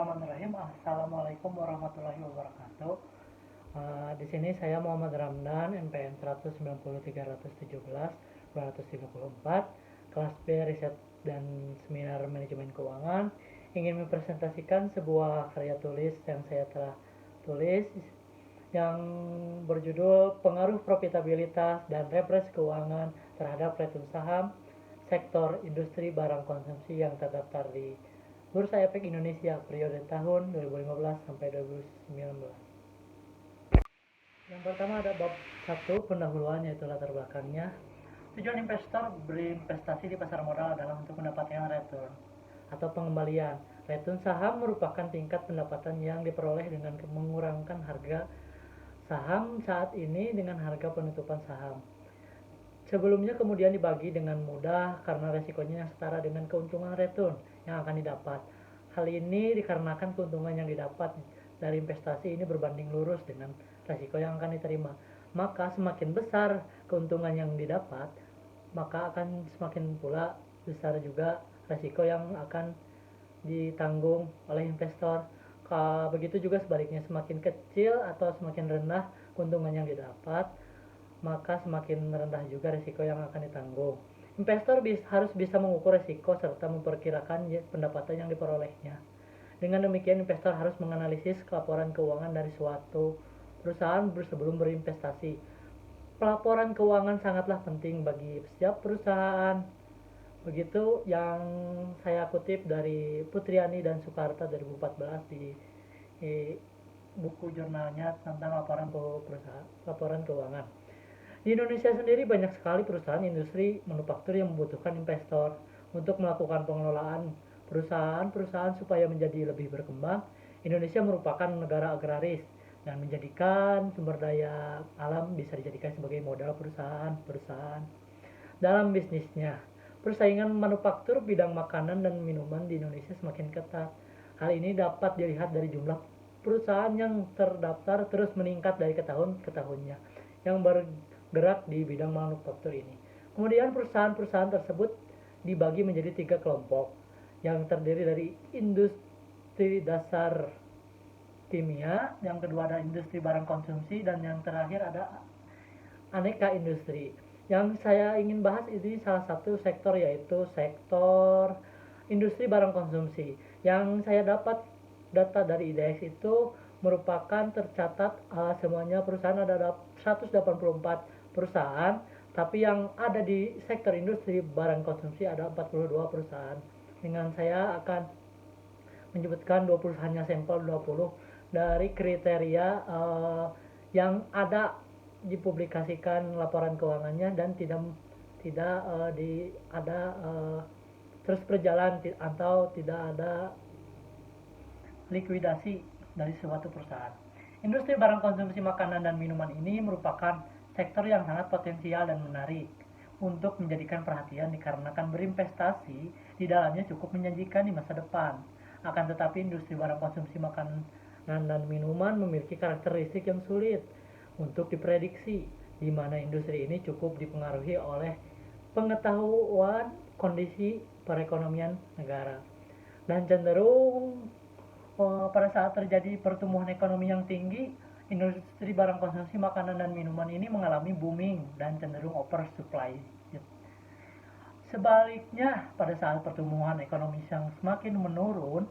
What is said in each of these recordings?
Bismillahirrahmanirrahim. Assalamualaikum warahmatullahi wabarakatuh. Di sini saya Muhammad Ramdan, NPM 190.317.234, kelas B Riset dan Seminar Manajemen Keuangan, ingin mempresentasikan sebuah karya tulis yang saya telah tulis yang berjudul Pengaruh Profitabilitas dan Referensi Keuangan terhadap Return Saham Sektor Industri Barang Konsumsi yang terdaftar di Bursa Efek Indonesia periode tahun 2015 sampai 2019. Yang pertama ada bab 1 pendahuluan, yaitu latar belakangnya. Tujuan investor berinvestasi di pasar modal adalah untuk mendapatkan return atau pengembalian. Return saham merupakan tingkat pendapatan yang diperoleh dengan mengurangkan harga saham saat ini dengan harga penutupan saham sebelumnya, kemudian dibagi dengan mudah karena resikonya yang setara dengan keuntungan return yang akan didapat. Hal ini dikarenakan keuntungan yang didapat dari investasi ini berbanding lurus dengan resiko yang akan diterima. Maka semakin besar keuntungan yang didapat, maka akan semakin pula besar juga resiko yang akan ditanggung oleh investor. Begitu juga sebaliknya, semakin kecil atau semakin rendah keuntungan yang didapat, maka semakin rendah juga risiko yang akan ditanggung. Investor harus bisa mengukur risiko serta memperkirakan pendapatan yang diperolehnya. Dengan demikian, investor harus menganalisis laporan keuangan dari suatu perusahaan sebelum berinvestasi. Pelaporan keuangan sangatlah penting bagi setiap perusahaan. Begitu yang saya kutip dari Putriani dan Soekarta 2014 di buku jurnalnya tentang laporan keuangan. Di Indonesia sendiri banyak sekali perusahaan industri manufaktur yang membutuhkan investor untuk melakukan pengelolaan perusahaan supaya menjadi lebih berkembang. Indonesia merupakan negara agraris dan menjadikan sumber daya alam bisa dijadikan sebagai modal perusahaan dalam bisnisnya. Persaingan manufaktur bidang makanan dan minuman di Indonesia semakin ketat. Hal ini dapat dilihat dari jumlah perusahaan yang terdaftar terus meningkat dari tahun ke tahunnya yang bergerak di bidang manufaktur ini. Kemudian perusahaan-perusahaan tersebut dibagi menjadi 3 kelompok yang terdiri dari industri dasar kimia, yang kedua ada industri barang konsumsi, dan yang terakhir ada aneka industri. Yang saya ingin bahas ini salah satu sektor, yaitu sektor industri barang konsumsi. Yang saya dapat data dari IDX itu merupakan tercatat semuanya perusahaan ada 184 perusahaan, tapi yang ada di sektor industri barang konsumsi ada 42 perusahaan. Dengan saya akan menyebutkan 20 hanya sampel 20 dari kriteria yang ada dipublikasikan laporan keuangannya dan tidak terus berjalan atau tidak ada likuidasi dari suatu perusahaan. Industri barang konsumsi makanan dan minuman ini merupakan sektor yang sangat potensial dan menarik untuk menjadikan perhatian dikarenakan berinvestasi di dalamnya cukup menjanjikan di masa depan. Akan tetapi industri barang konsumsi makanan dan minuman memiliki karakteristik yang sulit untuk diprediksi, di mana industri ini cukup dipengaruhi oleh pengetahuan kondisi perekonomian negara dan cenderung pada saat terjadi pertumbuhan ekonomi yang tinggi, industri barang konsumsi makanan dan minuman ini mengalami booming dan cenderung oversupply. Sebaliknya, pada saat pertumbuhan ekonomi yang semakin menurun,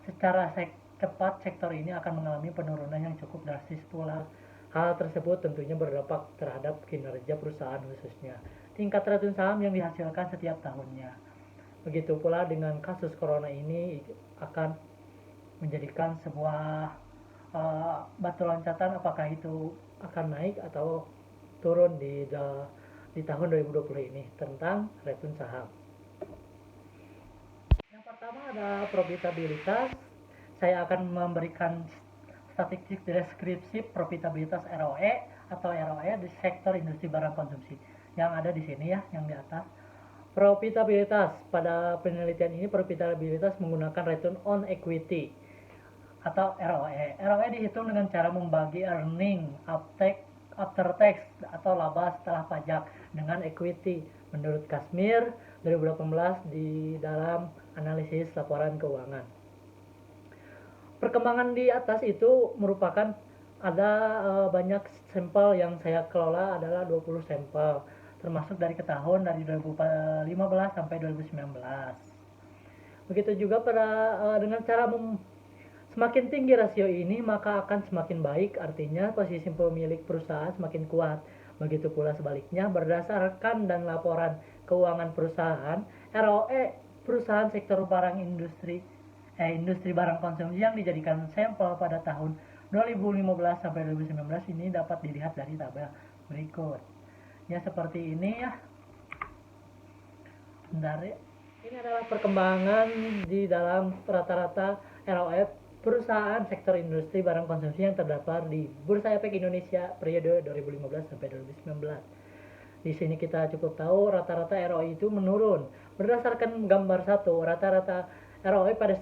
secara cepat sektor ini akan mengalami penurunan yang cukup drastis pula. Hal tersebut tentunya berdampak terhadap kinerja perusahaan, khususnya tingkat return saham yang dihasilkan setiap tahunnya. Begitu pula dengan kasus corona ini akan menjadikan sebuah batu loncatan apakah itu akan naik atau turun di tahun 2020 ini tentang return saham. Yang pertama ada profitabilitas. Saya akan memberikan statistik deskripsi profitabilitas ROE atau ROE di sektor industri barang konsumsi yang ada di sini ya, yang di atas. Profitabilitas, pada penelitian ini profitabilitas menggunakan return on equity atau ROE. ROE dihitung dengan cara membagi earning after tax atau laba setelah pajak dengan equity menurut Kashmir 2018 di dalam analisis laporan keuangan. Perkembangan di atas itu merupakan ada banyak sampel yang saya kelola adalah 20 sampel, termasuk dari ke tahun dari 2015 sampai 2019. Begitu juga dengan cara semakin tinggi rasio ini maka akan semakin baik, artinya posisi pemilik perusahaan semakin kuat. Begitu pula sebaliknya, berdasarkan dan laporan keuangan perusahaan, ROE perusahaan sektor barang industri barang konsumsi yang dijadikan sampel pada tahun 2015 sampai 2019 ini dapat dilihat dari tabel berikut. Ya seperti ini ya. Dari ini adalah perkembangan di dalam rata-rata ROE perusahaan sektor industri barang konsumsi yang terdapat di Bursa Efek Indonesia periode 2015 sampai 2019. Di sini kita cukup tahu rata-rata ROI itu menurun. Berdasarkan gambar 1, rata-rata ROI pada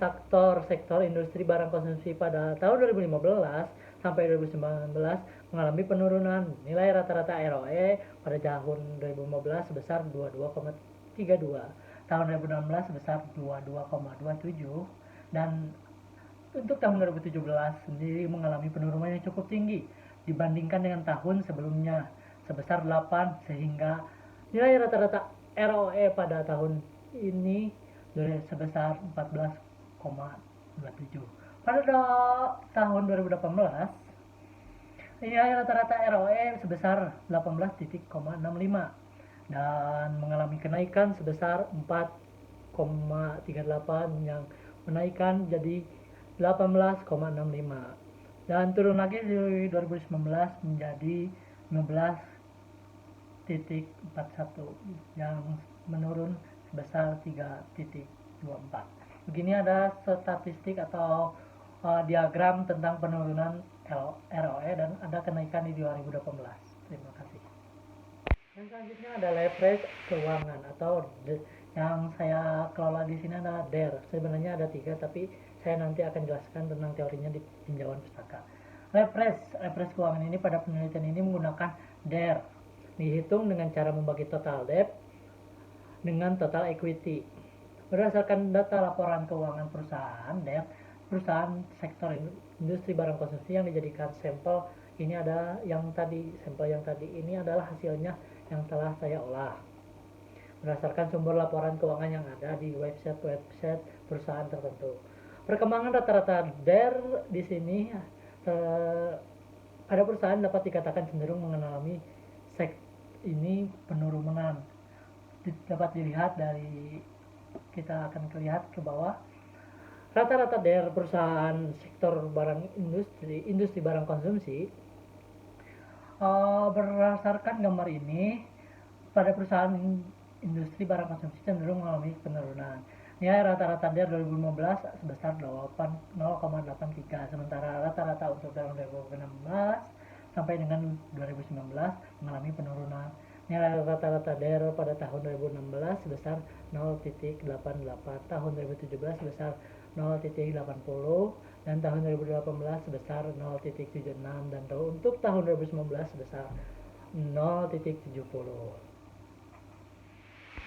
sektor industri barang konsumsi pada tahun 2015 sampai 2019 mengalami penurunan. Nilai rata-rata ROE pada tahun 2015 sebesar 22,32, tahun 2016 sebesar 22,27, dan untuk tahun 2017 sendiri mengalami penurunan yang cukup tinggi dibandingkan dengan tahun sebelumnya sebesar 8, sehingga nilai rata-rata ROE pada tahun ini sebesar 14,27. Pada tahun 2018 nilai rata-rata ROE sebesar 18,65 dan mengalami kenaikan sebesar 4,38 yang menaikkan jadi 18,65 dan turun lagi di 2019 menjadi 15,41 yang menurun sebesar 3,24. Begini ada statistik atau diagram tentang penurunan ROE dan ada kenaikan di 2018. Terima kasih. Yang selanjutnya ada leverage keuangan atau yang saya kelola di sini ada DER. Sebenarnya ada 3, tapi saya nanti akan jelaskan tentang teorinya di tinjauan pustaka. Leverage keuangan ini pada penelitian ini menggunakan DER. Dihitung dengan cara membagi total debt dengan total equity. Berdasarkan data laporan keuangan perusahaan DER, perusahaan sektor industri barang konsumsi yang dijadikan sampel ini ada sampel yang tadi ini adalah hasilnya yang telah saya olah berdasarkan sumber laporan keuangan yang ada di website perusahaan tertentu. Perkembangan rata-rata DER di sini pada perusahaan dapat dikatakan cenderung mengalami penurunan. Dapat dilihat dari kita akan lihat ke bawah. Rata-rata DER perusahaan sektor barang industri barang konsumsi berdasarkan gambar ini pada perusahaan industri barang konsumsi cenderung mengalami penurunan. Nilai rata-rata DER 2015 sebesar 0,83, sementara rata-rata untuk tahun 2016 sampai dengan 2019 mengalami penurunan. Nilai rata-rata DER pada tahun 2016 sebesar 0,88, tahun 2017 sebesar 0,80, dan tahun 2018 sebesar 0,76, dan untuk tahun 2019 sebesar 0,70.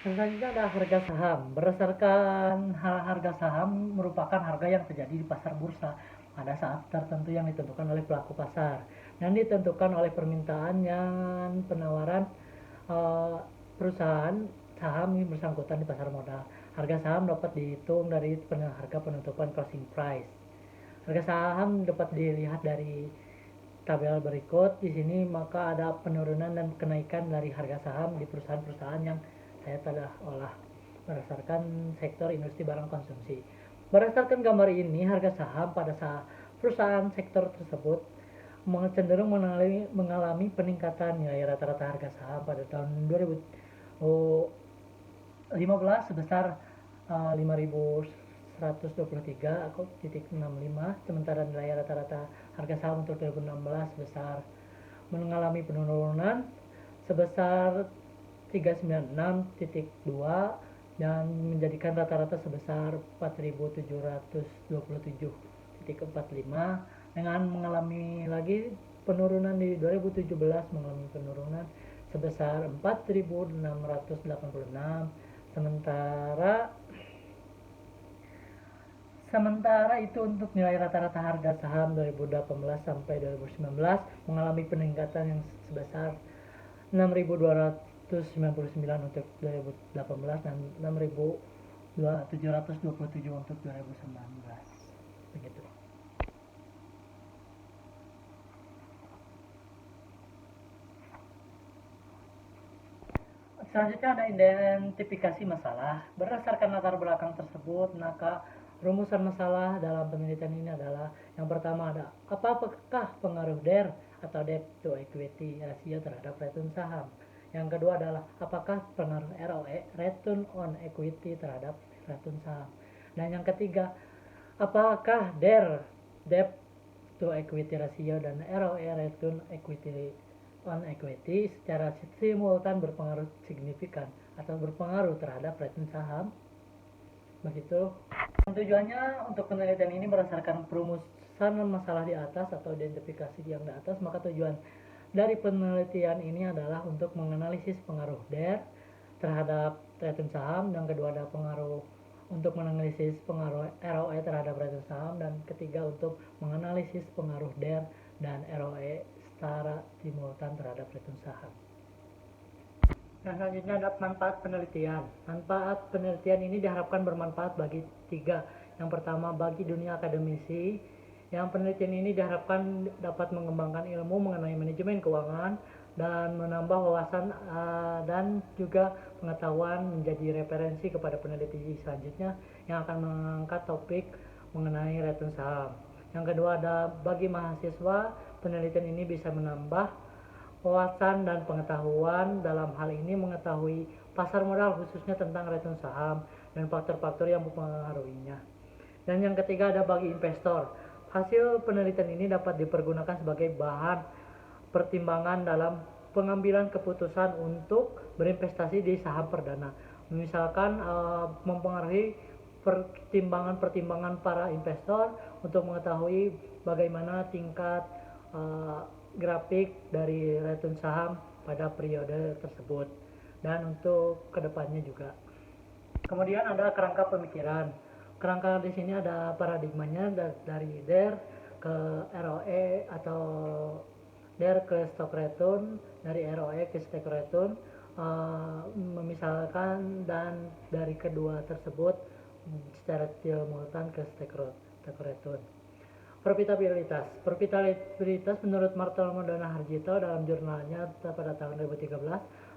Selanjutnya ada harga saham. Berdasarkan harga saham merupakan harga yang terjadi di pasar bursa pada saat tertentu yang ditentukan oleh pelaku pasar dan ditentukan oleh permintaan yang penawaran perusahaan saham yang bersangkutan di pasar modal. Harga saham dapat dihitung dari harga penutupan closing price. Harga saham dapat dilihat dari tabel berikut. Di sini maka ada penurunan dan kenaikan dari harga saham di perusahaan-perusahaan yang saya telah olah berdasarkan sektor industri barang konsumsi. Berdasarkan gambar ini, harga saham pada perusahaan sektor tersebut cenderung mengalami peningkatan. Nilai rata-rata harga saham pada tahun 2015 sebesar 5.123,65, sementara nilai rata-rata harga saham untuk 2016 sebesar mengalami penurunan sebesar 396,2 dan menjadikan rata-rata sebesar 4.727,45, dengan mengalami lagi penurunan di 2017 mengalami penurunan sebesar 4.686, sementara Sementara itu untuk nilai rata-rata harga saham 2018 sampai 2019 mengalami peningkatan yang sebesar 6.299 untuk 2018 dan 6.727 untuk 2019. Begitu. Selanjutnya ada identifikasi masalah. Berdasarkan latar belakang tersebut, maka rumusan masalah dalam penelitian ini adalah yang pertama ada apakah pengaruh DER atau debt to equity rasio terhadap return saham. Yang kedua adalah apakah pengaruh ROE return on equity terhadap return saham. Dan yang ketiga, apakah DER debt to equity ratio dan ROE return equity on equity secara simultan berpengaruh signifikan atau berpengaruh terhadap return saham. Begitu. Tujuannya untuk penelitian ini berdasarkan perumusan masalah di atas atau identifikasi yang di atas, maka tujuan dari penelitian ini adalah untuk menganalisis pengaruh DER terhadap return saham, dan kedua ada pengaruh untuk menganalisis pengaruh ROE terhadap return saham, dan ketiga untuk menganalisis pengaruh DER dan ROE secara simultan terhadap return saham. Nah, selanjutnya ada manfaat penelitian. Manfaat penelitian ini diharapkan bermanfaat bagi tiga. Yang pertama, bagi dunia akademisi, yang penelitian ini diharapkan dapat mengembangkan ilmu mengenai manajemen keuangan dan menambah wawasan dan juga pengetahuan menjadi referensi kepada peneliti selanjutnya yang akan mengangkat topik mengenai return saham. Yang kedua ada bagi mahasiswa, penelitian ini bisa menambah wawasan dan pengetahuan dalam hal ini mengetahui pasar modal khususnya tentang return saham dan faktor-faktor yang mempengaruhinya. Dan yang ketiga ada bagi investor, hasil penelitian ini dapat dipergunakan sebagai bahan pertimbangan dalam pengambilan keputusan untuk berinvestasi di saham perdana. Misalkan mempengaruhi pertimbangan para investor untuk mengetahui bagaimana tingkat grafik dari return saham pada periode tersebut dan untuk kedepannya juga. Kemudian ada kerangka pemikiran. Kerangka di sini ada paradigmanya dari DER ke ROE atau DER ke stock return, dari ROE ke stock return, memisalkan dan dari kedua tersebut secara simultan ke stock return. Profitabilitas menurut Martel Modana Harjito dalam jurnalnya pada tahun 2013,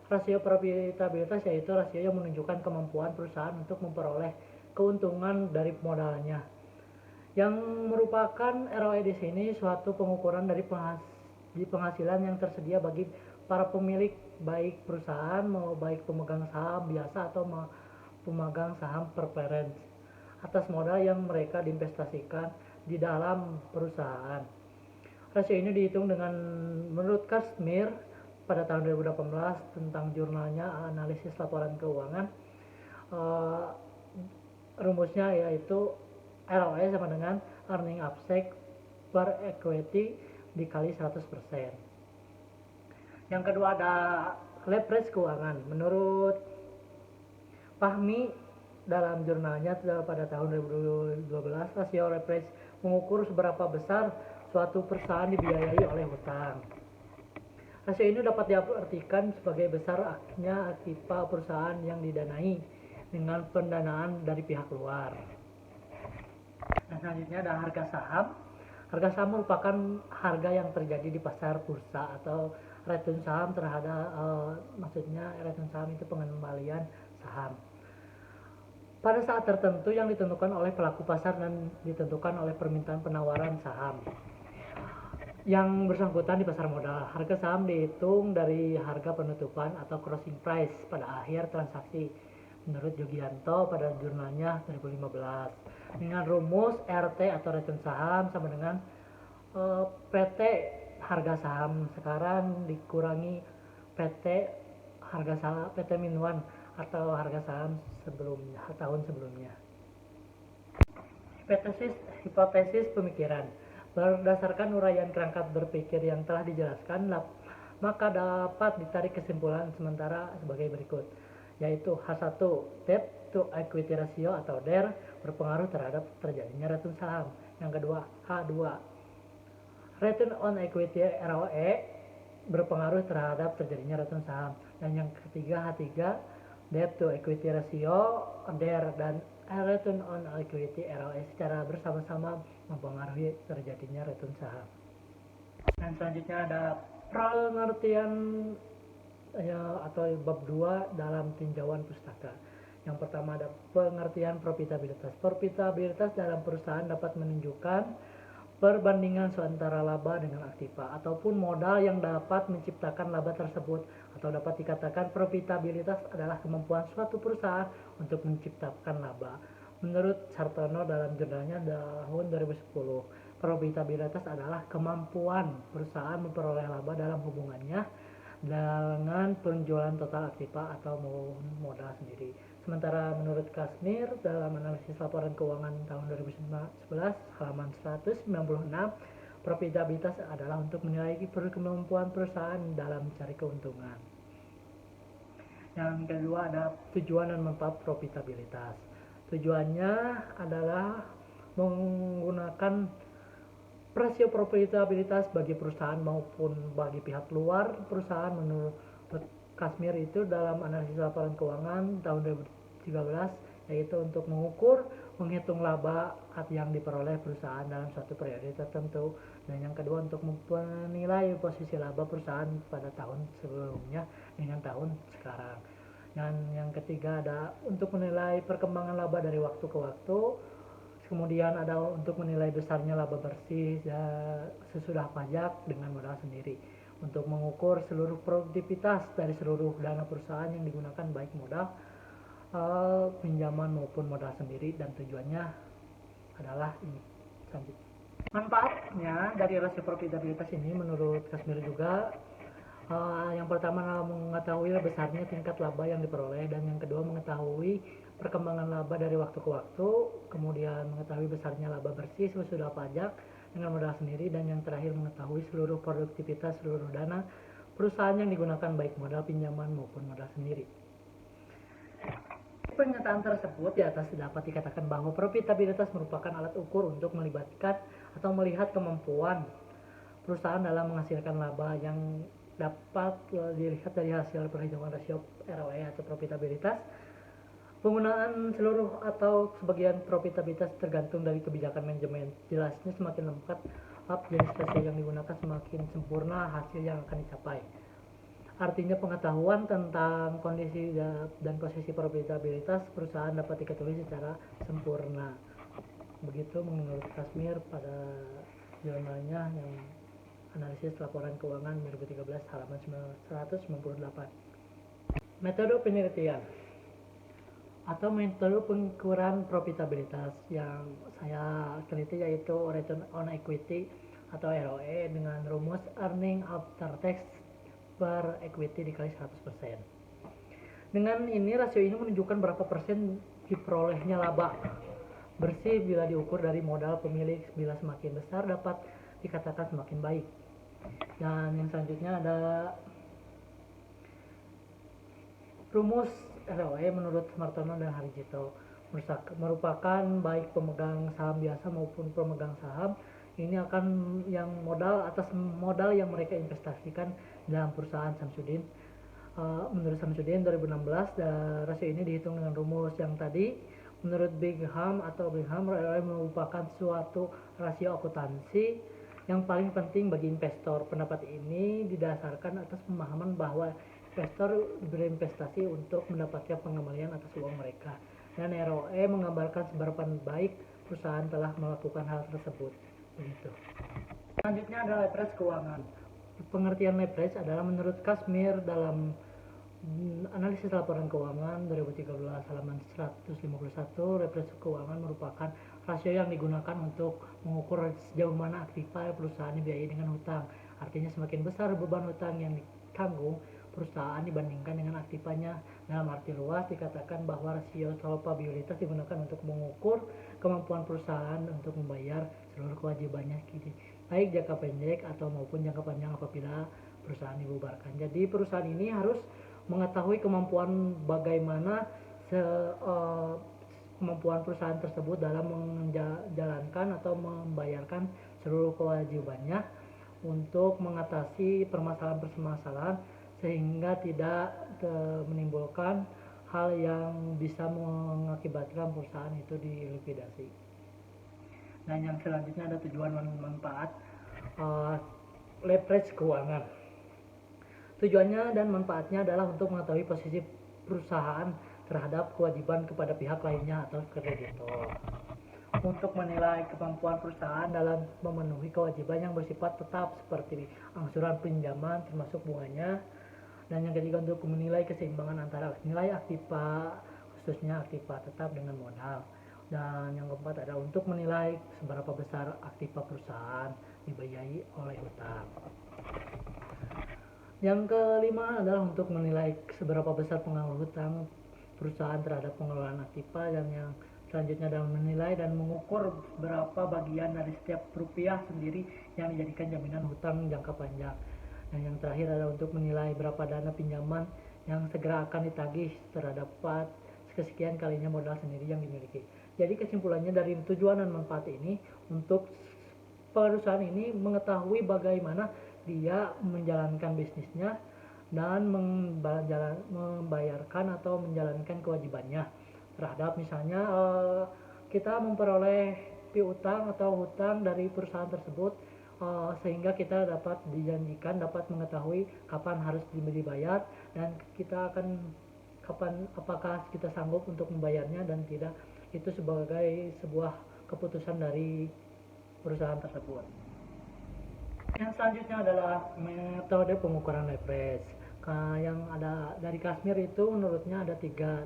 rasio profitabilitas yaitu rasio yang menunjukkan kemampuan perusahaan untuk memperoleh keuntungan dari modalnya. Yang merupakan ROE di sini suatu pengukuran dari penghasilan yang tersedia bagi para pemilik baik perusahaan mau baik pemegang saham biasa atau pemegang saham preference atas modal yang mereka diinvestasikan di dalam perusahaan. Rasio ini dihitung dengan menurut Kashmir pada tahun 2018 tentang jurnalnya analisis laporan keuangan. Rumusnya yaitu ROE sama dengan earning upside per equity dikali 100%. Yang kedua ada leverage keuangan. Menurut Fahmi dalam jurnalnya pada tahun 2012, rasio leverage mengukur seberapa besar suatu perusahaan dibiayai oleh hutang. Rasio ini dapat diartikan sebagai besarnya aktiva perusahaan yang didanai dengan pendanaan dari pihak luar. Nah, selanjutnya ada harga saham. Harga saham merupakan harga yang terjadi di pasar bursa atau return saham terhadap maksudnya return saham itu pengembalian saham pada saat tertentu yang ditentukan oleh pelaku pasar dan ditentukan oleh permintaan penawaran saham yang bersangkutan di pasar modal. Harga saham dihitung dari harga penutupan atau closing price pada akhir transaksi menurut Yogianto pada jurnalnya 2015 dengan rumus RT atau return saham sama dengan PT harga saham sekarang dikurangi PT harga saham PT minuan atau harga saham sebelumnya tahun sebelumnya. Hipotesis pemikiran. Berdasarkan uraian kerangka berpikir yang telah dijelaskan, maka dapat ditarik kesimpulan sementara sebagai berikut, yaitu H1 debt to equity ratio atau DER berpengaruh terhadap terjadinya return saham. Yang kedua, H2, return on equity ROE berpengaruh terhadap terjadinya return saham. Dan yang ketiga, H3, debt to equity ratio DER dan return on equity ROE secara bersama-sama mempengaruhi terjadinya return saham. Dan selanjutnya ada pengertian atau bab 2 dalam tinjauan pustaka. Yang pertama ada pengertian profitabilitas. Profitabilitas dalam perusahaan dapat menunjukkan perbandingan antara laba dengan aktiva ataupun modal yang dapat menciptakan laba tersebut, atau dapat dikatakan profitabilitas adalah kemampuan suatu perusahaan untuk menciptakan laba. Menurut Sartono dalam jurnalnya tahun 2010, profitabilitas adalah kemampuan perusahaan memperoleh laba dalam hubungannya dengan penjualan total aktiva atau modal sendiri. Sementara menurut Kashmir dalam analisis laporan keuangan tahun 2011 halaman 196, profitabilitas adalah untuk menilai kemampuan perusahaan dalam mencari keuntungan. Yang kedua ada tujuan dan manfaat profitabilitas. Tujuannya adalah menggunakan rasio profitabilitas bagi perusahaan maupun bagi pihak luar perusahaan. Menurut Kashmir itu dalam analisis laporan keuangan tahun 2013, yaitu untuk mengukur, menghitung laba yang diperoleh perusahaan dalam suatu periode tertentu. Dan yang kedua untuk menilai posisi laba perusahaan pada tahun sebelumnya dengan tahun sekarang. Dan yang ketiga ada untuk menilai perkembangan laba dari waktu ke waktu. Kemudian ada untuk menilai besarnya laba bersih sesudah pajak dengan modal sendiri. Untuk mengukur seluruh produktivitas dari seluruh dana perusahaan yang digunakan baik modal, pinjaman maupun modal sendiri, dan tujuannya adalah ini. Manfaatnya dari rasio profitabilitas ini menurut Kashmir juga, yang pertama mengetahui besarnya tingkat laba yang diperoleh, dan yang kedua mengetahui perkembangan laba dari waktu ke waktu, kemudian mengetahui besarnya laba bersih sesudah pajak dengan modal sendiri, dan yang terakhir mengetahui seluruh produktivitas seluruh dana perusahaan yang digunakan baik modal pinjaman maupun modal sendiri. Pernyataan tersebut di atas dapat dikatakan bahwa profitabilitas merupakan alat ukur untuk melibatkan atau melihat kemampuan perusahaan dalam menghasilkan laba yang dapat dilihat dari hasil perhitungan rasio ROE atau profitabilitas. Penggunaan seluruh atau sebagian profitabilitas tergantung dari kebijakan manajemen. Jelasnya semakin lengkap jenis rasio yang digunakan, semakin sempurna hasil yang akan dicapai. Artinya pengetahuan tentang kondisi dan posisi profitabilitas perusahaan dapat diketahui secara sempurna. Begitu menurut Kashmir pada jurnalnya yang analisis laporan keuangan 2013 halaman 198. Metode penelitian atau metode pengukuran profitabilitas yang saya teliti yaitu return on equity atau ROE dengan rumus earning after tax per equity dikali 100%. Dengan ini rasio ini menunjukkan berapa persen diperolehnya laba bersih bila diukur dari modal pemilik. Bila semakin besar dapat dikatakan semakin baik. Dan yang selanjutnya ada rumus ROE menurut Martono dan Harijito, merupakan baik pemegang saham biasa maupun pemegang saham ini akan yang modal atas modal yang mereka investasikan dalam perusahaan Samsudin. Menurut Samsudin 2016, rasio ini dihitung dengan rumus yang tadi. Menurut Bingham, ROE merupakan suatu rasio akuntansi yang paling penting bagi investor. Pendapat ini didasarkan atas pemahaman bahwa investor berinvestasi untuk mendapatkan pengembalian atas uang mereka, dan ROE menggambarkan seberapa baik perusahaan telah melakukan hal tersebut. Begitu. Selanjutnya adalah leverage keuangan. Pengertian leverage adalah menurut Kashmir dalam analisis laporan keuangan 2013 halaman 151, leverage keuangan merupakan rasio yang digunakan untuk mengukur sejauh mana aktiva perusahaan dibiayai dengan hutang. Artinya semakin besar beban hutang yang ditanggung perusahaan dibandingkan dengan aktivanya. Dalam arti luas dikatakan bahwa rasio solvabilitas digunakan untuk mengukur kemampuan perusahaan untuk membayar seluruh kewajibannya, baik jangka pendek atau maupun jangka panjang apabila perusahaan dibubarkan. Jadi perusahaan ini harus mengetahui kemampuan bagaimana kemampuan perusahaan tersebut dalam menjalankan atau membayarkan seluruh kewajibannya untuk mengatasi permasalahan-permasalahan sehingga tidak menimbulkan hal yang bisa mengakibatkan perusahaan itu dilikuidasi. Dan yang selanjutnya ada tujuan manfaat, leverage keuangan. Tujuannya dan manfaatnya adalah untuk mengetahui posisi perusahaan terhadap kewajiban kepada pihak lainnya atau kreditor. Untuk menilai kemampuan perusahaan dalam memenuhi kewajiban yang bersifat tetap seperti angsuran pinjaman termasuk bunganya. Dan yang ketiga, untuk menilai keseimbangan antara nilai aktiva, khususnya aktiva tetap dengan modal. Dan yang keempat adalah untuk menilai seberapa besar aktiva perusahaan dibiayai oleh hutang. Yang kelima adalah untuk menilai seberapa besar pengaruh hutang perusahaan terhadap pengelolaan aktiva, dan yang selanjutnya adalah menilai dan mengukur berapa bagian dari setiap rupiah sendiri yang dijadikan jaminan hutang jangka panjang. Dan yang terakhir adalah untuk menilai berapa dana pinjaman yang segera akan ditagih terhadap kesekian kalinya modal sendiri yang dimiliki. Jadi kesimpulannya dari tujuan dan manfaat ini, untuk perusahaan ini mengetahui bagaimana dia menjalankan bisnisnya dan membayarkan atau menjalankan kewajibannya terhadap misalnya kita memperoleh piutang atau hutang dari perusahaan tersebut, sehingga kita dapat dijanjikan dapat mengetahui kapan harus dibayar dan kita akan kapan apakah kita sanggup untuk membayarnya dan tidak. Itu sebagai sebuah keputusan dari perusahaan tersebut. Yang selanjutnya adalah metode pengukuran leverage. Yang ada dari Kashmir itu menurutnya ada tiga.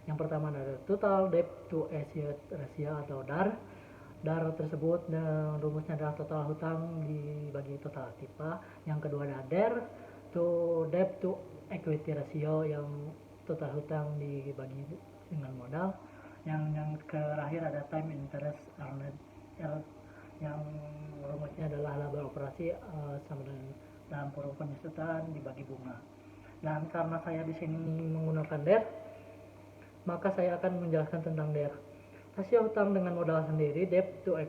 Yang pertama ada total debt to asset ratio atau DAR. DAR tersebut rumusnya adalah total hutang dibagi total aktiva. Yang kedua ada DER to debt to equity ratio, yang total hutang dibagi dengan modal. Yang terakhir ada time interest earned, yang rumusnya adalah laba operasi sama dengan dalam kurung penyusutan dibagi bunga. Dan karena saya di sini menggunakan DER, maka saya akan menjelaskan tentang DER. Rasio hutang dengan modal sendiri, debt to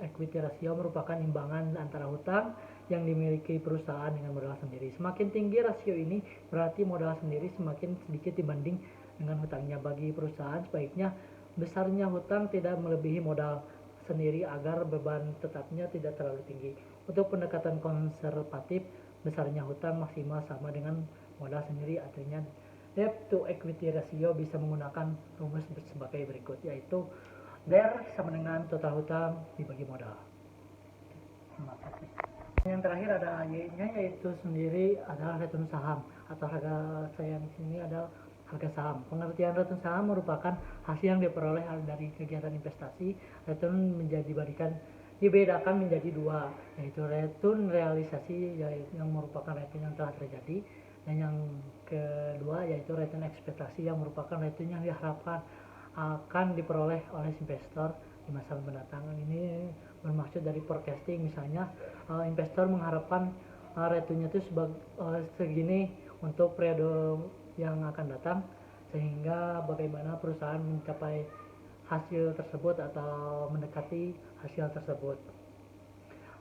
equity ratio, merupakan imbangan antara hutang yang dimiliki perusahaan dengan modal sendiri. Semakin tinggi rasio ini, berarti modal sendiri semakin sedikit dibanding dengan hutangnya. Bagi perusahaan, sebaiknya besarnya hutang tidak melebihi modal sendiri agar beban tetapnya tidak terlalu tinggi. Untuk pendekatan konservatif, besarnya hutang maksimal sama dengan modal sendiri, artinya debt to equity ratio bisa menggunakan rumus sebagai berikut, yaitu DER sama dengan total hutang dibagi modal. Terima kasih. Yang terakhir ada Y-nya, yaitu sendiri adalah return saham atau harga. Saya di sini adalah harga saham. Pengertian return saham merupakan hasil yang diperoleh dari kegiatan investasi. Return dibedakan menjadi dua, yaitu return realisasi yang merupakan return yang telah terjadi, dan yang kedua yaitu return ekspektasi yang merupakan return yang diharapkan akan diperoleh oleh investor di masa mendatang. Ini bermaksud dari forecasting, misalnya investor mengharapkan returnnya itu segini untuk periode yang akan datang, sehingga bagaimana perusahaan mencapai hasil tersebut atau mendekati hasil tersebut.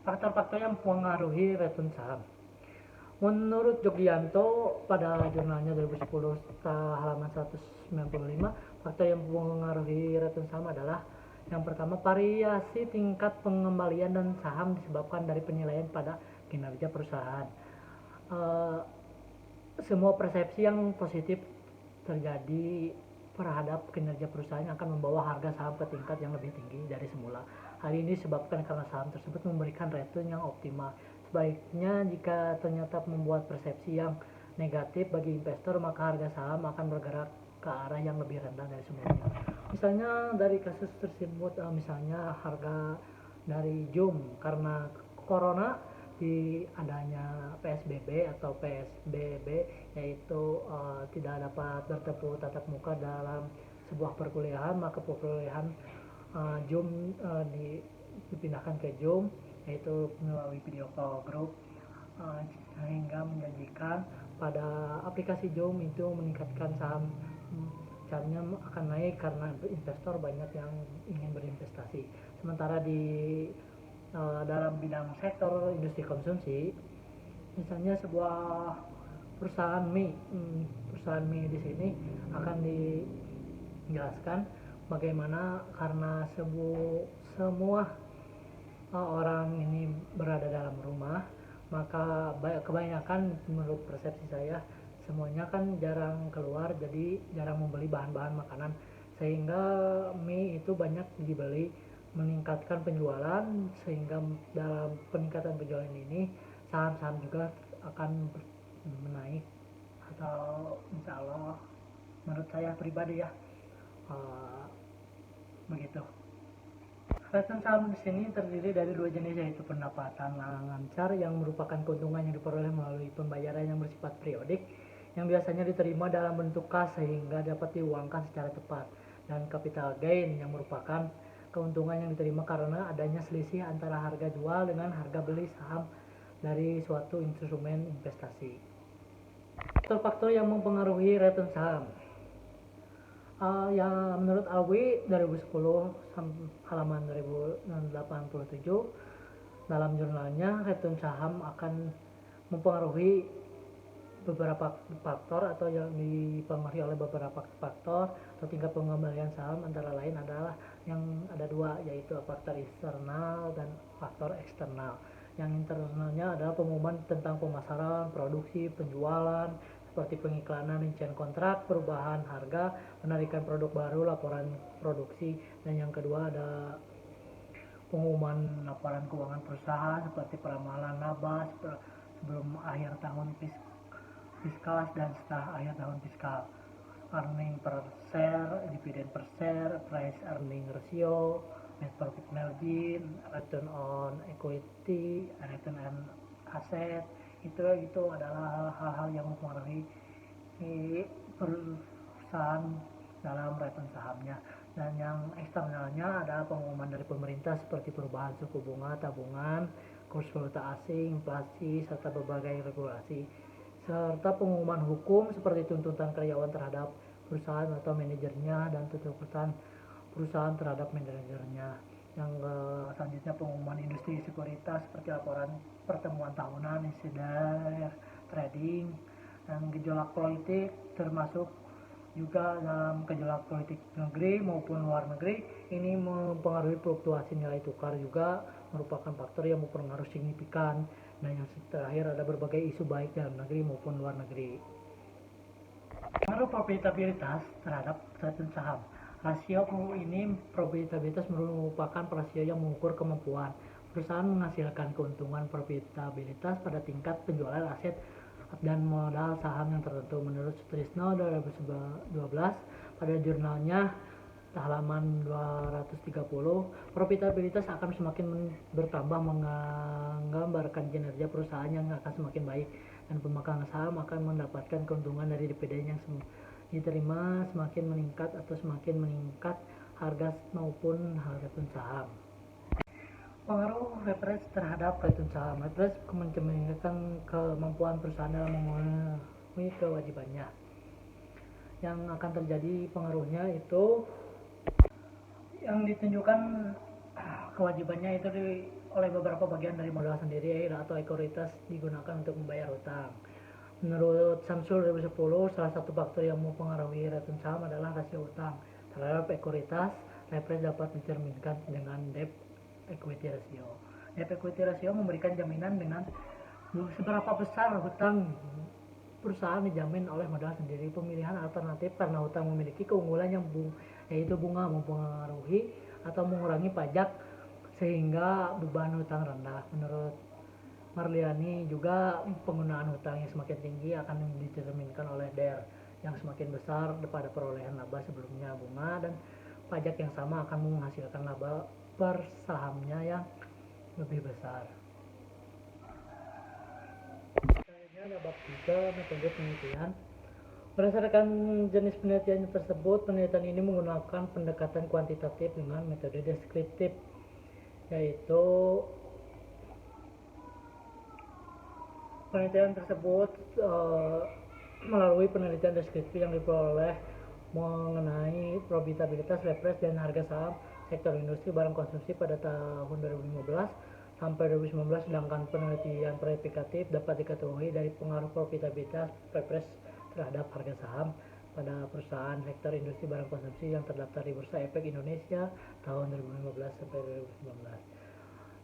Faktor-faktor yang mempengaruhi return saham. Menurut Jogianto pada jurnalnya 2010 halaman 195, faktor yang mempengaruhi return saham adalah yang pertama, variasi tingkat pengembalian dan saham disebabkan dari penilaian pada kinerja perusahaan. Semua persepsi yang positif terjadi terhadap kinerja perusahaan akan membawa harga saham ke tingkat yang lebih tinggi dari semula. Hal ini disebabkan karena saham tersebut memberikan return yang optimal. Sebaiknya jika ternyata membuat persepsi yang negatif bagi investor, maka harga saham akan bergerak ke arah yang lebih rendah dari sebelumnya. Misalnya dari kasus tersebut, misalnya harga dari Zoom karena corona, di adanya PSBB atau PSBB, yaitu tidak dapat bertemu tatap muka dalam sebuah perkuliahan, maka perkuliahan Zoom dipindahkan ke Zoom, yaitu melalui video call group, sehingga menjanjikan pada aplikasi Zoom itu meningkatkan saham caranya akan naik karena investor banyak yang ingin berinvestasi. Sementara di dalam bidang sektor industri konsumsi, misalnya sebuah perusahaan mie di sini akan dijelaskan bagaimana karena semua orang ini berada dalam rumah, maka kebanyakan menurut persepsi saya semuanya kan jarang keluar, jadi jarang membeli bahan-bahan makanan, sehingga mie itu banyak dibeli, meningkatkan penjualan. Sehingga dalam peningkatan penjualan ini saham-saham juga akan menaik, atau insya Allah menurut saya pribadi ya, uh, begitu. Return saham di sini terdiri dari dua jenis, yaitu pendapatan lancar yang merupakan keuntungan yang diperoleh melalui pembayaran yang bersifat periodik yang biasanya diterima dalam bentuk kas sehingga dapat diuangkan secara cepat, dan capital gain yang merupakan keuntungan yang diterima karena adanya selisih antara harga jual dengan harga beli saham dari suatu instrumen investasi. Faktor-faktor yang mempengaruhi return saham. Yang menurut Alwi 2010 halaman 1087 dalam jurnalnya, return saham akan mempengaruhi beberapa faktor atau yang dipengaruhi oleh beberapa faktor atau tingkat pengembalian saham, antara lain adalah yang ada dua, yaitu faktor internal dan faktor eksternal. Yang internalnya adalah pengumuman tentang pemasaran, produksi, penjualan, seperti pengiklanan, rincian kontrak, perubahan harga, penarikan produk baru, laporan produksi. Dan yang kedua ada pengumuman laporan keuangan perusahaan seperti peramalan laba sebelum akhir tahun fiskal dan setelah akhir tahun fiskal, earning per share, dividen per share, price earning ratio, net profit margin, return on equity, return on asset. Itu adalah hal-hal yang mempengaruhi perusahaan dalam return sahamnya. Dan yang eksternalnya adalah pengumuman dari pemerintah seperti perubahan suku bunga tabungan, kurs valuta asing, inflasi, serta berbagai regulasi, serta pengumuman hukum seperti tuntutan karyawan terhadap perusahaan atau manajernya dan tuntutan perusahaan terhadap manajernya. Yang selanjutnya pengumuman industri sekuritas seperti laporan pertemuan tahunan, insider trading, dan gejolak politik, termasuk juga dalam gejolak politik negeri maupun luar negeri. Ini mempengaruhi fluktuasi nilai tukar, juga merupakan faktor yang mempengaruhi signifikan. Dan yang terakhir ada berbagai isu baik dalam negeri maupun luar negeri. Pengaruh profitabilitas terhadap return saham. Rasio ini, profitabilitas merupakan rasio yang mengukur kemampuan perusahaan menghasilkan keuntungan profitabilitas pada tingkat penjualan aset dan modal saham yang tertentu. Menurut Sutrisno 2012 pada jurnalnya halaman 230, profitabilitas akan semakin bertambah menggambarkan kinerja perusahaan yang akan semakin baik, dan pemegang saham akan mendapatkan keuntungan dari dividen yang diterima semakin meningkat atau semakin meningkat harga maupun harga saham. Pengaruh leverage terhadap return saham. Leverage mencerminkan kemampuan perusahaan dalam memenuhi kewajibannya. Yang akan terjadi pengaruhnya itu yang ditunjukkan kewajibannya itu oleh beberapa bagian dari modal sendiri atau ekoritas digunakan untuk membayar hutang. Menurut Samsul 2010, salah satu faktor yang mempengaruhi return saham adalah rasio utang terhadap ekoritas. Leverage dapat dicerminkan dengan debt equity ratio. Debt equity ratio memberikan jaminan dengan seberapa besar hutang perusahaan dijamin oleh modal sendiri. Pemilihan alternatif karena hutang memiliki keunggulan yang yaitu bunga mempengaruhi atau mengurangi pajak sehingga beban hutang rendah. Menurut Marliani juga penggunaan hutang yang semakin tinggi akan dicerminkan oleh DER yang semakin besar daripada perolehan laba sebelumnya. Bunga dan pajak yang sama akan menghasilkan laba per sahamnya yang lebih besar. Selanjutnya ada bab 3, metode penelitian. Berdasarkan jenis penelitian tersebut, penelitian ini menggunakan pendekatan kuantitatif dengan metode deskriptif, yaitu penelitian tersebut melalui penelitian deskriptif yang diperoleh mengenai profitabilitas, leverage, dan harga saham sektor industri barang konsumsi pada tahun 2015 sampai 2019, sedangkan penelitian verifikatif dapat diketahui dari pengaruh profitabilitas leverage terhadap harga saham pada perusahaan sektor industri barang konsumsi yang terdaftar di Bursa Efek Indonesia tahun 2015 sampai 2019.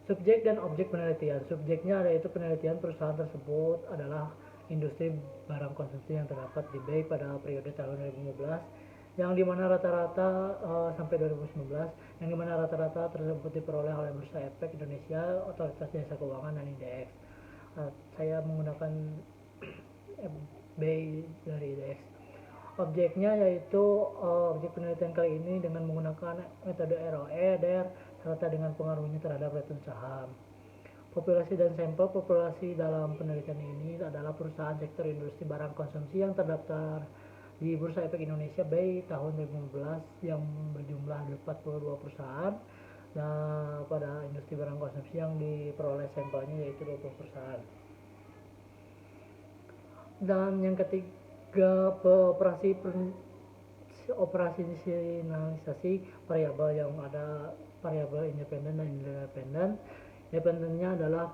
Subjek dan objek penelitian. Subjeknya yaitu penelitian perusahaan tersebut adalah industri barang konsumsi yang terdapat di BEI pada periode tahun 2015 yang dimana rata-rata sampai 2019, yang dimana rata-rata tersebut diperoleh oleh Bursa Efek Indonesia, Otoritas Jasa Keuangan, dan IDX. Saya menggunakan BEI dari IDX. Objeknya yaitu objek penelitian kali ini dengan menggunakan metode ROE, DER, serta dengan pengaruhnya terhadap return saham. Populasi dan sampel. Populasi dalam penelitian ini adalah perusahaan sektor industri barang konsumsi yang terdaftar di Bursa Efek Indonesia BEI tahun 2015 yang berjumlah 42 perusahaan, dan pada industri barang konsumsi yang diperoleh sampelnya yaitu 20 perusahaan. Dan yang ketiga, operasionalisasi variabel, yang ada variabel independen dan independen. Independennya adalah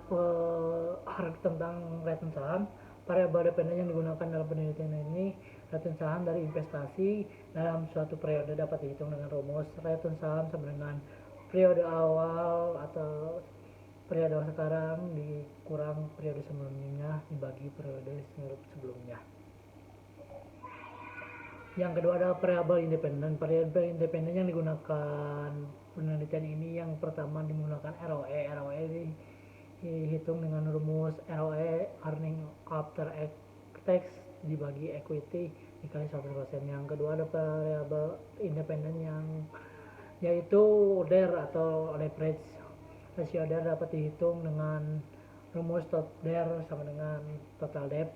tentang return saham. Variabel dependen yang digunakan dalam penelitian ini, return saham dari investasi dalam suatu periode dapat dihitung dengan rumus return saham sama dengan periode awal atau periode sekarang dikurang periode sebelumnya dibagi periode sebelumnya. Yang kedua adalah variabel independen. Variabel independen yang digunakan penelitian ini, yang pertama menggunakan ROE. ROE dihitung dengan rumus ROE, earning after tax dibagi equity dikali 100%. Yang kedua ada variabel independen yang yaitu DER atau leverage. Rasio DER dapat dihitung dengan rumus DER sama dengan total debt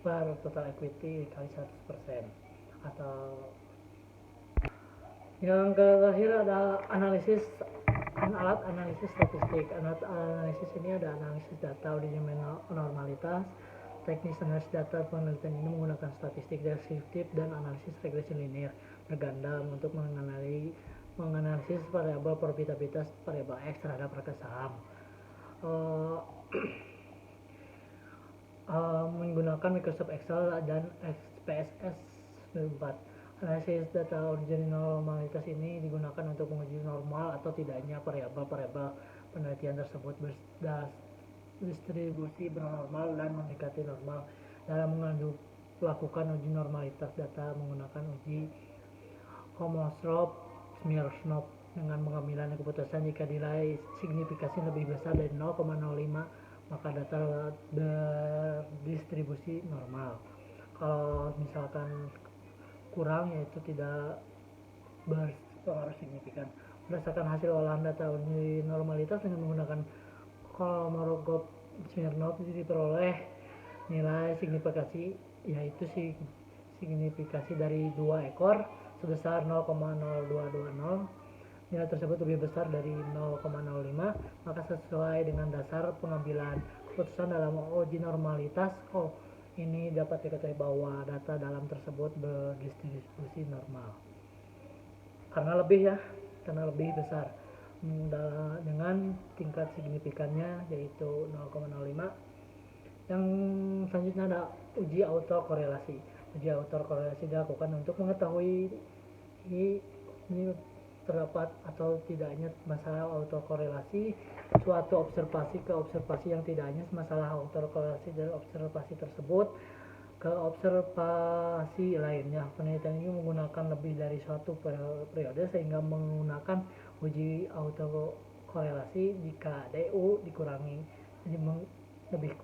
per total equity dikali 100%. Atau yang terakhir ada analisis alat analisis statistik. Alat analisis ini ada analisis data uji normalitas, teknis analisis data. Penelitian ini menggunakan statistik deskriptif dan analisis regresi linear berganda untuk menganalisis variabel profitabilitas variabel X terhadap harga saham. Menggunakan Microsoft Excel dan SPSS 4. Analisis data uji normalitas ini digunakan untuk menguji normal atau tidaknya variabel-variabel penelitian tersebut berdistribusi bernormal dan mendekati normal. Dalam melakukan uji normalitas data menggunakan uji Kolmogorov-Smirnov dengan pengambilan keputusan jika nilai signifikasi lebih besar dari 0,05 maka data berdistribusi normal. Kalau misalkan kurang, yaitu tidak berpengaruh signifikan. Berdasarkan hasil olahan data uji normalitas dengan menggunakan Kolmogorov-Smirnov diperoleh nilai signifikasi, yaitu signifikasi dari 2 ekor sebesar 0,0220. Nilai tersebut lebih besar dari 0,05 maka sesuai dengan dasar pengambilan keputusan dalam uji normalitas ini dapat diketahui bahwa data dalam tersebut berdistribusi normal karena lebih besar dengan tingkat signifikannya yaitu 0,05. Yang selanjutnya ada uji autokorelasi. Uji autokorelasi dilakukan untuk mengetahui ini terdapat atau tidaknya masalah autokorelasi suatu observasi ke observasi yang tidaknya masalah autokorelasi dari observasi tersebut ke observasi lainnya. Penelitian ini menggunakan lebih dari suatu periode sehingga menggunakan uji autokorelasi jika DU dikurangi jadi lebih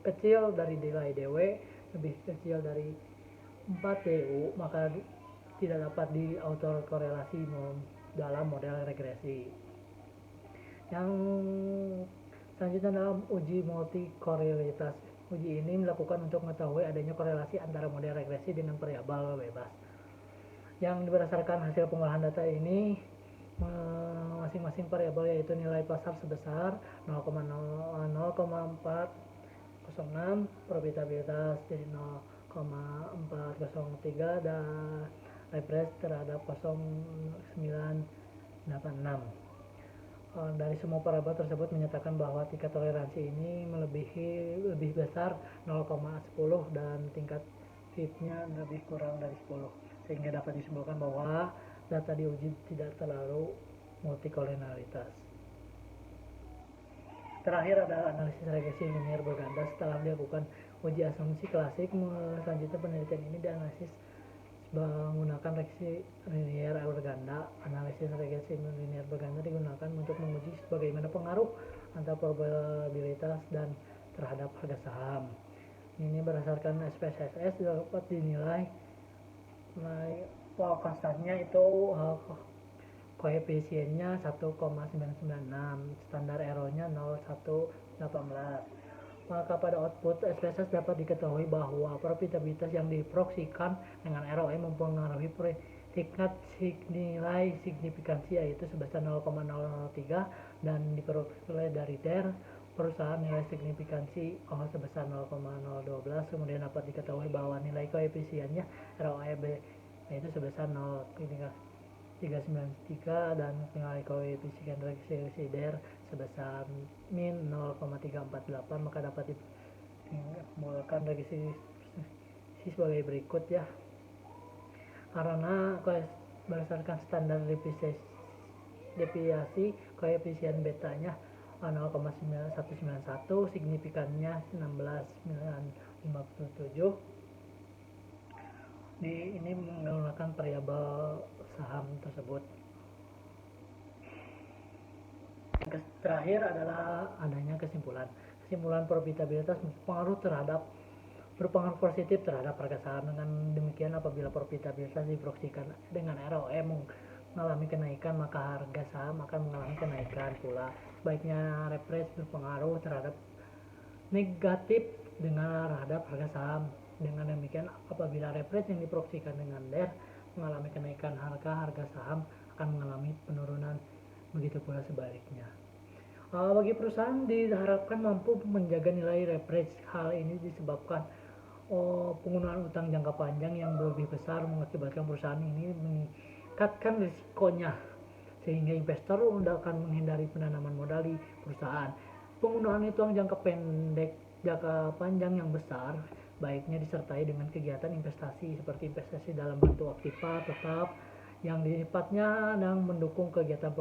kecil dari nilai DW lebih kecil dari 4 DU maka tidak dapat di autokorelasi dalam model regresi. Yang selanjutnya adalah uji multikorelitas. Uji ini dilakukan untuk mengetahui adanya korelasi antara model regresi dengan variabel bebas. Yang berdasarkan hasil pengolahan data ini, masing-masing variabel yaitu nilai pasar sebesar 0,0406, profitabilitas jadi 0,403, dan refresh terhadap 0,986. Dari semua parameter tersebut menyatakan bahwa tingkat toleransi ini lebih besar 0,10 dan tingkat fitnya lebih kurang dari 10, sehingga dapat disimpulkan bahwa data diuji tidak terlalu multikolonialitas. Terakhir adalah analisis regresi linear berganda. Setelah dilakukan uji asumsi klasik, selanjutnya penelitian ini dianalisis menggunakan regresi linear berganda. Analisis regresi linear berganda digunakan untuk menguji bagaimana pengaruh antara probabilitas dan terhadap harga saham. Ini berdasarkan SPSS dapat dinilai konstannya itu koefisiennya 1,996, standar errornya 0,118. Maka pada output SPSS dapat diketahui bahwa probabilitas yang diproksikan dengan ROE mempengaruhi tingkat nilai signifikansi, yaitu sebesar 0,003, dan diperoleh dari DER perusahaan nilai signifikansi sebesar 0,012. Kemudian dapat diketahui bahwa nilai koefisiennya ROE yaitu sebesar 0,393 dan nilai koefisien regresi DER sebesar min 0,348. Maka dapat dimulakan regresi sebagai berikut ya. Karena berdasarkan standar deviasi koefisien betanya 0,191, signifikannya 16,957. Ini menggunakan variabel saham tersebut. Terakhir adalah adanya kesimpulan probabilitas berpengaruh positif terhadap harga saham. Dengan demikian, apabila probabilitas diproksikan dengan ROE mengalami kenaikan, maka harga saham akan mengalami kenaikan pula. Sebaiknya refresh berpengaruh terhadap negatif terhadap harga saham. Dengan demikian, apabila refresh yang diproksikan dengan DER mengalami kenaikan, harga saham akan mengalami penurunan. Begitu pula sebaliknya. Bagi perusahaan diharapkan mampu menjaga nilai refresh. Hal ini disebabkan penggunaan utang jangka panjang yang lebih besar mengakibatkan perusahaan ini meningkatkan risikonya, sehingga investor akan menghindari penanaman modal di perusahaan. Penggunaan utang jangka panjang yang besar baiknya disertai dengan kegiatan investasi seperti investasi dalam bentuk aktiva tetap yang sifatnya dan mendukung kegiatan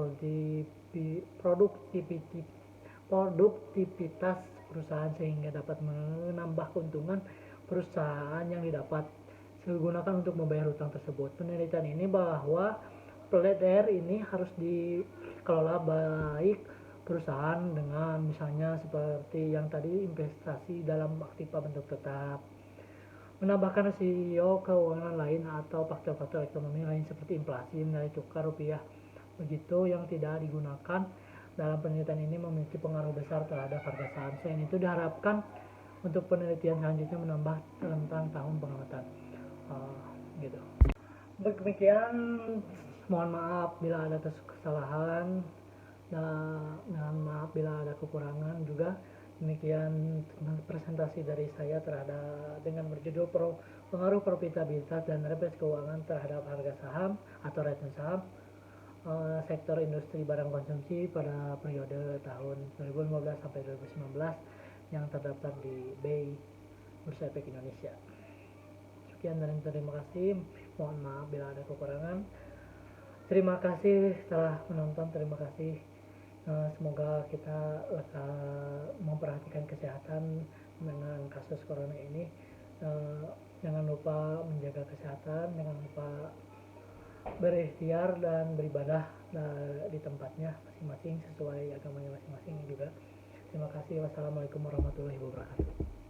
produktivitas perusahaan, sehingga dapat menambah keuntungan perusahaan yang didapat digunakan untuk membayar hutang tersebut. Penelitian ini bahwa DER ini harus dikelola baik perusahaan dengan misalnya seperti yang tadi, investasi dalam aktiva bentuk tetap, menambahkan rasio keuangan lain atau faktor-faktor ekonomi lain seperti inflasi, nilai tukar rupiah. Begitu yang tidak digunakan dalam penelitian ini memiliki pengaruh besar terhadap harga saham. Selain itu, diharapkan untuk penelitian selanjutnya menambah tentang tahun pengamatan. Gitu. Demikian, mohon maaf bila ada kesalahan dan maaf bila ada kekurangan juga. Demikian presentasi dari saya dengan berjudul pengaruh profitabilitas dan refresh keuangan terhadap harga saham atau return saham sektor industri barang konsumsi pada periode tahun 2015 sampai 2019 yang terdaftar di BEI Bursa Efek Indonesia. Sekian dan terima kasih. Mohon maaf bila ada kekurangan. Terima kasih telah menonton. Terima kasih. Semoga kita memperhatikan kesehatan dengan kasus corona ini. Jangan lupa menjaga kesehatan, jangan lupa berikhtiar dan beribadah di tempatnya masing-masing sesuai agamanya masing-masing juga. Terima kasih. Wassalamualaikum warahmatullahi wabarakatuh.